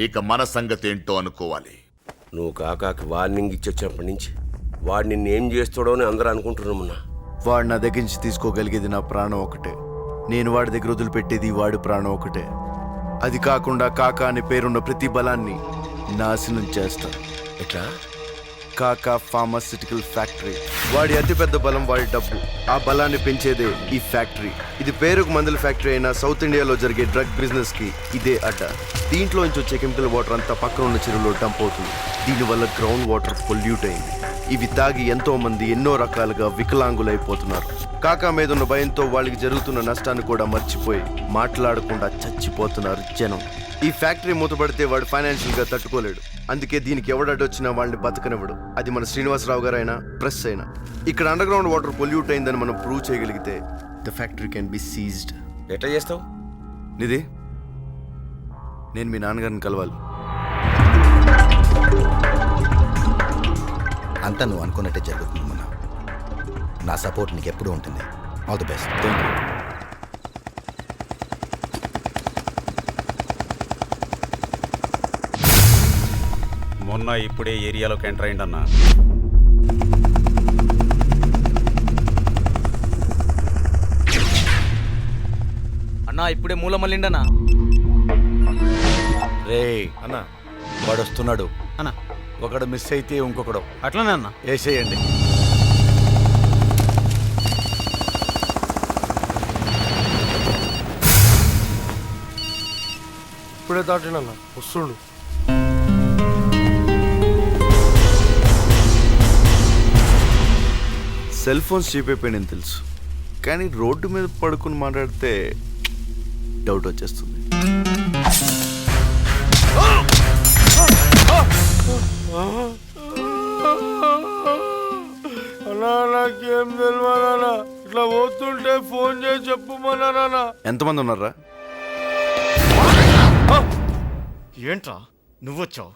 ఇక మన సంగతి ఏంటో అనుకోవాలి. నువ్వు కాకాకి వార్నింగ్ ఇచ్చొచ్చినప్పటి నుంచి వాడు నిన్నేం చేస్తాడో అని అందరూ అనుకుంటున్నామన్నా. వాడు నా దగ్గర నుంచి తీసుకోగలిగేది నా ప్రాణం ఒకటే. నేను వాడి దగ్గర వదిలిపెట్టేది వాడి ప్రాణం ఒకటే. అది కాకుండా కాకా అనే పేరున్న ప్రతి బలాన్ని నాశనం చేస్తా. ఎట్లా? కాకా ఫార్మాసిటికల్ ఫ్యాక్టరీ. వాడి అతిపెద్ద బలం వాడి డబ్బు. ఆ బలాన్ని పెంచేదే ఈ ఫ్యాక్టరీ. ఇది పేరుకు మందుల ఫ్యాక్టరీ అయినా సౌత్ ఇండియాలో జరిగే డ్రగ్ బిజినెస్ కి ఇదే అడ్డ. దీంట్లో నుంచి వచ్చే కెమికల్ వాటర్ అంతా పక్కన ఉన్న చెరువులో డంప్ అవుతుంది. దీనివల్ల గ్రౌండ్ వాటర్ పొల్యూట్ అయింది. ఇవి తాగి ఎంతో మంది ఎన్నో రకాలుగా వికలాంగులైపోతున్నారు. కాకా మీద ఉన్న భయంతో వాళ్ళకి జరుగుతున్న నష్టాన్ని కూడా మర్చిపోయి మాట్లాడకుండా చచ్చిపోతున్నారు జనం. ఈ ఫ్యాక్టరీ మూతపడితే వాడు ఫైనాన్షియల్ గా తట్టుకోలేడు. అందుకే దీనికి ఎవడొచ్చినా వాళ్ళని బతకనివ్వడు. అది మన శ్రీనివాసరావు గారు అయినా ప్రెస్ అయినా. ఇక్కడ అండర్ గ్రౌండ్ వాటర్ పొల్యూట్ అయిందని మనం ప్రూవ్ చేయగలిగితే the factory can be seized. ఎట్లా చేస్తావు? నిధి, నేను మీ నాన్నగారిని కలవాలి. అంతా నువ్వు అనుకున్నట్టే జరుగుతుంది మొన్న. నా సపోర్ట్ నీకు ఎప్పుడూ ఉంటుంది. All the best. Thank you. మొన్న ఇప్పుడే ఏరియాలోకి ఎంటర్ అయిందన్నా. అన్నా ఇప్పుడే మూల మళ్ళిండనా. రే అన్న, వాడు వస్తున్నాడు అన్నా. ఒకడు మిస్ అయితే ఇంకొకడు అట్లనే అన్నా. వేసేయండి. ఇప్పుడే దాటినన్నా వస్తుండు. సెల్ ఫోన్స్ చీప్ అయిపోయినాయని తెలుసు, కానీ రోడ్డు మీద పడుకుని మాట్లాడితే డౌట్ వచ్చేస్తుంది. అన్నా నాకేం తెలియదన్నా. ఇట్లా పోతుంటే ఫోన్ చేసి చెప్పమన్నానా. ఎంతమంది ఉన్నారా? ఏంట్రా నువ్వొచ్చావు?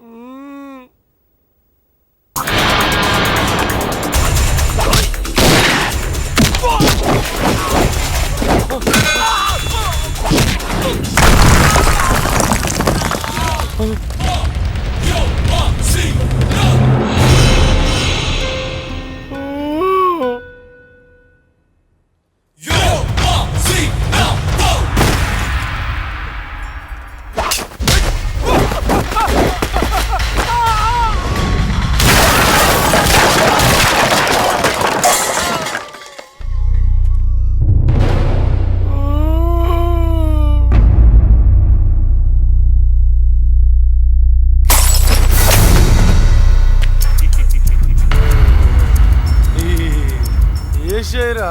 ఏసేరా.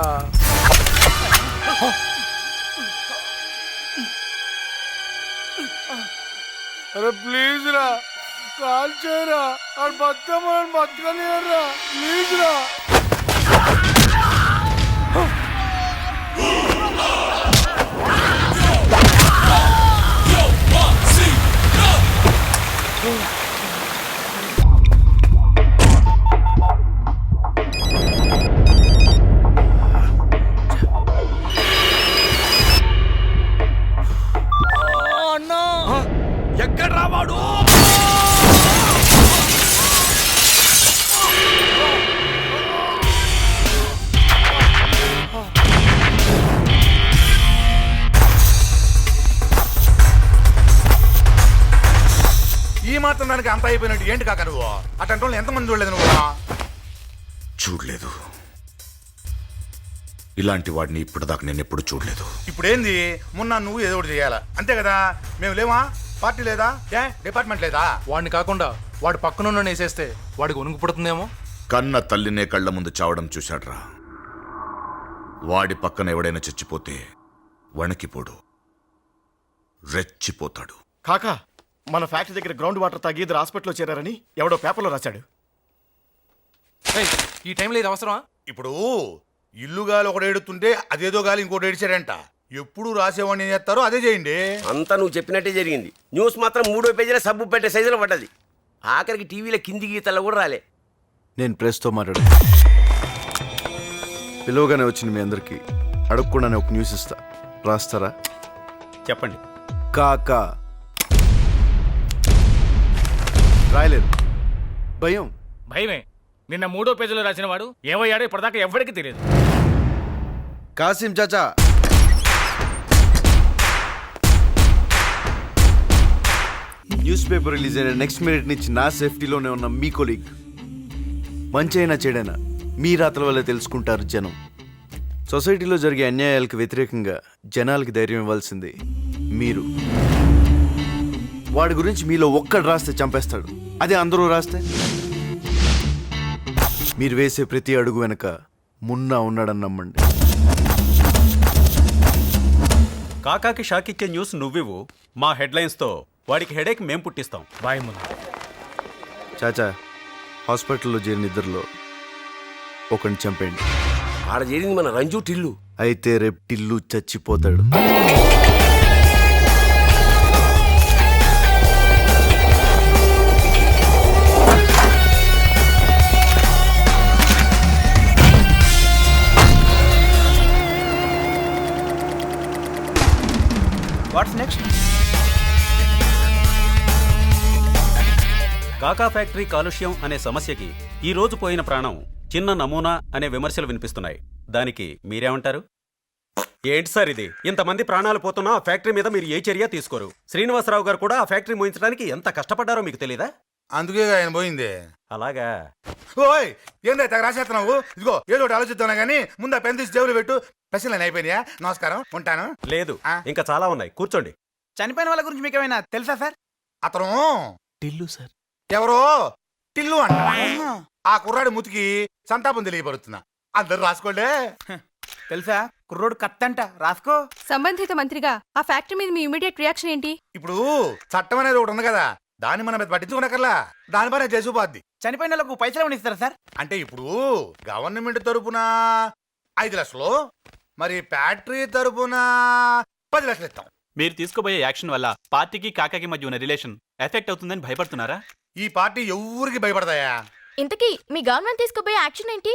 అరే ప్లీజ్ రా, కాల్ చేయరా. అది బతకమని బతకలేరా, ప్లీజ్ రా. ఎక్కడ రావాడు? ఈ మాత్రం దానికి అంత అయిపోయినట్టు ఏంటి కాక నువ్వు? అటంటే వాళ్ళు ఎంతమంది చూడలేదు నువ్వు? చూడలేదు. ఇలాంటి వాడిని ఇప్పటిదాకా నేను ఎప్పుడు చూడలేదు. ఇప్పుడేంది? మొన్న నువ్వు ఏదో ఒకటి చేయాలా, అంతే కదా? మేము లేవా? పార్టీ లేదా? డిపార్ట్మెంట్ లేదా? వాడిని కాకుండా వాడు పక్కనున్న వేసేస్తే వాడికి ఉనుకు పుడుతుందేమో. కన్న తల్లినే కళ్ళ ముందు చావడం చూశాడ్రా. వాడి పక్కన ఎవడైనా చచ్చిపోతే వణికిపోడు, రెచ్చిపోతాడు. కాకా, మన ఫ్యాక్టరీ దగ్గర గ్రౌండ్ వాటర్ తాగి ఇద్దరు హాస్పిటల్లో చేరారని ఎవడో పేపర్లో రాశాడు. ఈ టైంలో ఇది అవసరమా? ఇప్పుడు ఇల్లు గాలి ఒకటి ఏడుతుంటే అదేదో గాలి ఇంకోటి ఏడిచాడంట. ఎప్పుడు రాసేవాడిని ఏం చేస్తారో అదే చేయండి. అంతా నువ్వు చెప్పినట్టే జరిగింది. న్యూస్ మాత్రం 3వ పేజీలో సబ్బు పెట్టే సైజులో పడ్డది. ఆఖరికి టీవీలో కింది గీతల్లో కూడా రాలే. నేను ప్రెస్తో మాట్లాడు. పిలువగానే వచ్చింది మీ అందరికీ. అడగకుండానే ఒక న్యూస్ ఇస్తా, రాస్తారా? చెప్పండి. కాకా రాయలేరు. భయం. భయమే. నిన్న 3వ పేజీలో రాసిన వాడు ఏమయ్యాడో ఇప్పటిదాకా ఎవరికి తెలియదు. కాసిం చాచా, న్యూస్ పేపర్ రిలీజ్ అయిన నెక్స్ట్ మినిట్ నుంచి నా సేఫ్టీలోనే ఉన్న మీ కొలీగ్. మంచి అయినా చెడైనా మీ రాతల వల్ల తెలుసుకుంటారు జనం. సొసైటీలో జరిగే అన్యాయాలకు వ్యతిరేకంగా జనాలకి ధైర్యం ఇవ్వాల్సింది మీరు. వాడి గురించి మీలో ఒక్కడు రాస్తే చంపేస్తాడు. అదే అందరూ రాస్తే మీరు వేసే ప్రతి అడుగు వెనక మున్నా ఉన్నాడని నమ్మండి. కాకాకి షాకిచ్చే న్యూస్ నువ్వివ్వు, మా హెడ్లైన్స్తో వాడికి హెడేక్ మేం పుట్టిస్తాం. బాయ్ ముందు. చాచా, హాస్పిటల్లో చేరిన ఇద్దరిలో ఒకరిని చంపేయండి. ఆడ చేరింది మన రంజు టిల్లు. అయితే రేపు టిల్లు చచ్చిపోతాడు. Watts next? కాకా ఫ్యాక్టరీ కాలుష్యం అనే సమస్యకి ఈ రోజు పోయిన ప్రాణం చిన్న నమూనా అనే విమర్శలు వినిపిస్తున్నాయి. దానికి మీరేమంటారు? ఏంటి సార్ ఇది? ఇంతమంది ప్రాణాలు పోతున్నా ఆ ఫ్యాక్టరీ మీద మీరు ఏ చర్య తీసుకోరు. శ్రీనివాసరావు గారు కూడా ఆ ఫ్యాక్టరీ మోయించడానికి ఎంత కష్టపడ్డారో మీకు తెలీదా? అందుకే ఆయన పోయింది. అలాగా? ఓయ్, ఏందో తెగ రాసేస్తున్నావు? ఇదిగో ఏదో ఒకటి ఆలోచిస్తున్నా కానీ ముందు ఆ పెన్ తీసి జేబులో పెట్టు. ప్రశ్నలు అయిపోయినాయా? నమస్కారం, ఉంటాను. లేదు, ఇంకా చాలా ఉన్నాయి, కూర్చోండి. చనిపోయిన వాళ్ళ గురించి మీకు ఏమైనా తెలుసా సార్? అతను టిల్లు సార్. ఎవరో టిల్లు అంట. ఆ కుర్రాడి ముతికి సంతాపం తెలియపరుస్తున్నా. అందరు రాసుకోండి. తెలుసా? కుర్రోడు కత్తంట, రాసుకో. సంబంధిత మంత్రిగా ఆ ఫ్యాక్టరీ మీద మీ ఇమీడియట్ రియాక్షన్ ఏంటి? ఇప్పుడు చట్టం అనేది ఒకటి ఉంది కదా, దాన్ని మనం పట్టించుకోనక్కర్లా. దాని పైన చేసిపోద్ది. చనిపోయిన వాళ్ళకు పైసలు ఏమైనా ఇస్తారా సార్? అంటే ఇప్పుడు గవర్నమెంట్ తరపున 5 లక్షలు, మరి ఫ్యాక్టరీ తరపున 10 లక్షలు ఇస్తాం. మీరు తీసుకోబోయే యాక్షన్ వల్ల పార్టీకి కాకాకి మధ్య ఉన్న రిలేషన్ ఎఫెక్ట్ అవుతుందని భయపడుతున్నారా? ఈ పార్టీ ఎవరికి భయపడతాయా? ఇంతకీ మీ గవర్నమెంట్ తీసుకోబోయే యాక్షన్ ఏంటి?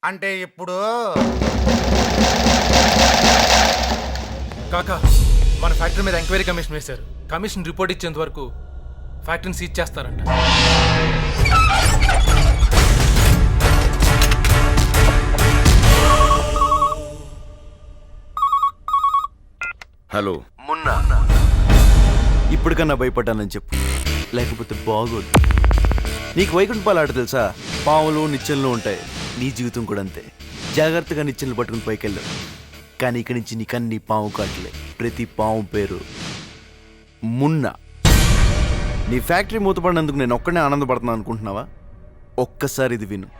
అంటే ఇప్పుడు కాకా, మన ఫ్యాక్టరీ మీద ఎంక్వైరీ కమిషన్ వేశారు. కమిషన్ రిపోర్ట్ ఇచ్చేంత వరకు ఫ్యాక్టరీని సీజ్ చేస్తారంట. హలో మున్నా, ఇప్పటికన్నా భయపడ్డానని చెప్పు, లేకపోతే బాగోదు. నీకు వైకుంఠపాలు ఆట తెలుసా? పాములు నిచ్చెనలు ఉంటాయి. నీ జీవితం కూడా అంతే. జాగ్రత్తగా నిచ్చెనలు పట్టుకుని పైకెళ్ళావు. కానీ ఇక్కడి నుంచి నీకన్నీ పాము కాటలే. ప్రతి పాము పేరు మున్నా. నీ ఫ్యాక్టరీ మూతపడినందుకు నేను ఒక్కనే ఆనందపడుతున్నాను అనుకుంటున్నావా? ఒక్కసారి ఇది విను.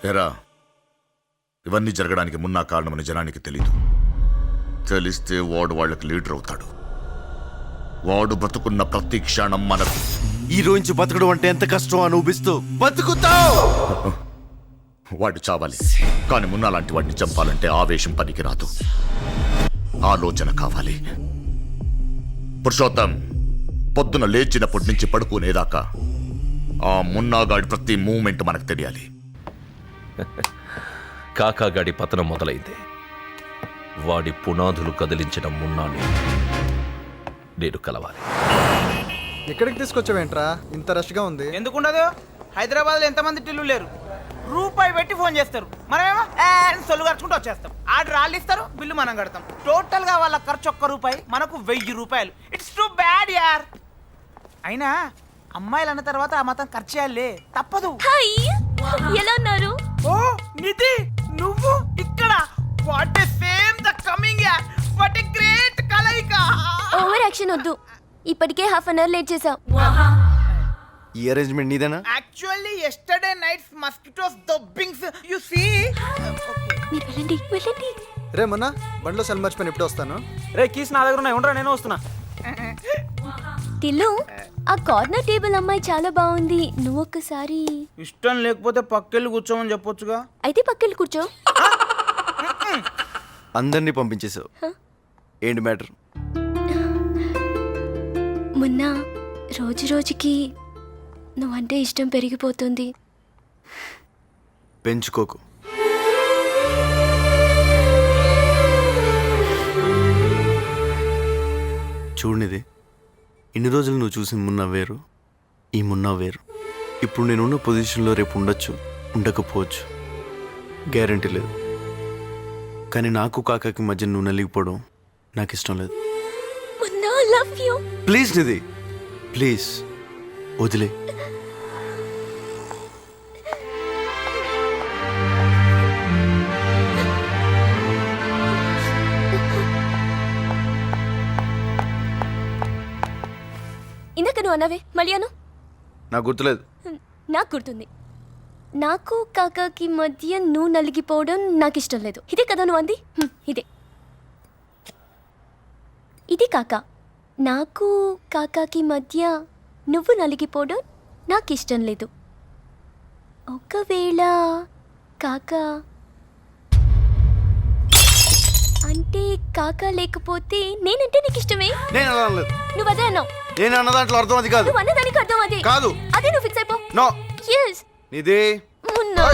ఎరా, ఇవన్నీ జరగడానికి మున్నా కారణమని జనానికి తెలీదు. తెలిస్తే వాడు వాళ్ళకి లీడర్ అవుతాడు. వాడు బ్రతుకున్న ప్రతి క్షణం మనకు. ఈ రోజు బతకడం అంటే ఎంత కష్టం అనుభవిస్తూ బతుకుతావు. వాడు చావాలి, కానీ మున్నా లాంటి వాడిని చంపాలంటే ఆవేశం పనికిరాదు, ఆలోచన కావాలి. పురుషోత్తం, పొద్దున లేచినప్పటి నుంచి పడుకునేదాకా ఆ మున్నాగాడి ప్రతి మూమెంట్ మనకు తెలియాలి. కాకాగాడి పతనం మొదలైంది. వాడి పునాదులు కదిలించిన మున్నాని నేను కలవాలి. ఎక్కడికి తీసుకొచ్చావేంట్రా? ఇంత రష్గా ఉంది. ఎందుకుండదు? హైదరాబాద్లో ఎంతమంది టిల్లు లేరు? రూపాయి పెట్టి ఫోన్ చేస్తారు, మనమేమో సొల్లు ఖర్చుకుంటూ వచ్చేస్తాం. ఆర్డర్ వాళ్ళు ఇస్తారు, బిల్లు మనం కడతాం. టోటల్ గా వాళ్ళ ఖర్చు 1 రూపాయి, మనకు 1000 రూపాయలు. ఇట్స్ టూ బ్యాడ్ యార్. అయినా అమ్మాయిలు అన్న తర్వాత ఆ మాత్రం ఖర్చు చేయాలి, తప్పదు. ఎలా ఉన్నారు? ఓ నిధి, నువ్వు ఇక్కడ? What a fame the coming యార్. వాట్ ఏ గ్రేట్ కలయిక. ఓవర్ యాక్షన్ వద్దు, ఇప్పటికే హాఫ్ అన్ అవర్ లేట్ చేసావు. ఈ అరేంజ్మెంట్ నీదేనా? యాక్చువల్లీ యెస్టర్డే నైట్స్ మస్కిటోస్ దొబ్బింగ్స్ యు సీ. మీరు వెళ్ళండి వెళ్ళండి. రే మొన్న బండిలో సెల్ మర్చిపోయిన ఇప్పుడు వస్తాను. రే కీస్ నా దగ్గర ఉన్నాయి, ఉండరా నేను వస్తున్నా. టిల్లు, ఆ కార్నర్ టేబుల్ అమ్మాయి చాలా బాగుంది. నువ్వు ఒక్కసారి. ఇష్టం లేకపోతే పక్కెళ్ళి కూర్చోమని చెప్పొచ్చుగా. అయితే పక్కకి కూర్చో. అందరినీ పంపించేసావు. ఏంటి మ్యాటర్? మొన్న రోజు రోజుకి నువ్వంటే ఇష్టం పెరిగిపోతుంది. పెంచుకోకు. చూడనిది, ఇన్ని రోజులు నువ్వు చూసిన మున్నా వేరు, ఈ మున్నా వేరు. ఇప్పుడు నేనున్న పొజిషన్లో రేపు ఉండొచ్చు, ఉండకపోవచ్చు, గ్యారంటీ లేదు. కానీ నాకు కాకాకి మధ్య నువ్వు నలిగిపోవడం నాకు ఇష్టం లేదు. మొన్న love you. Please Nidhi, please వదిలే. ఇందాక నువ్వు అన్నావే, మళ్ళీ అను. నాకు గుర్తులేదు. నాకు గుర్తుంది. నాకు కాకాకి మధ్య నువ్వు నలిగిపోవడం నాకు ఇష్టం లేదు. ఇదే కదా నువ్వు అంది? ఇదే ఇది కాక. నాకు కాకాకి మధ్య నువ్వు నలిగిపోవడం నాకు ఇష్టం లేదు. ఒకవేళ కాకా అంటే కాకా లేకపోతే నేనంటే నీకు ఇష్టమే. నేను అలా అనలేదు. నువ్వు అదే అన్నావు. నేను అన్న దాంట్లో అర్థం అది కాదు. నువ్వు అన్నదానికి అర్థం అదే కాదు. అదే నువ్వు ఫిక్స్ అయిపో. నో. yes నిధి. మున్నా.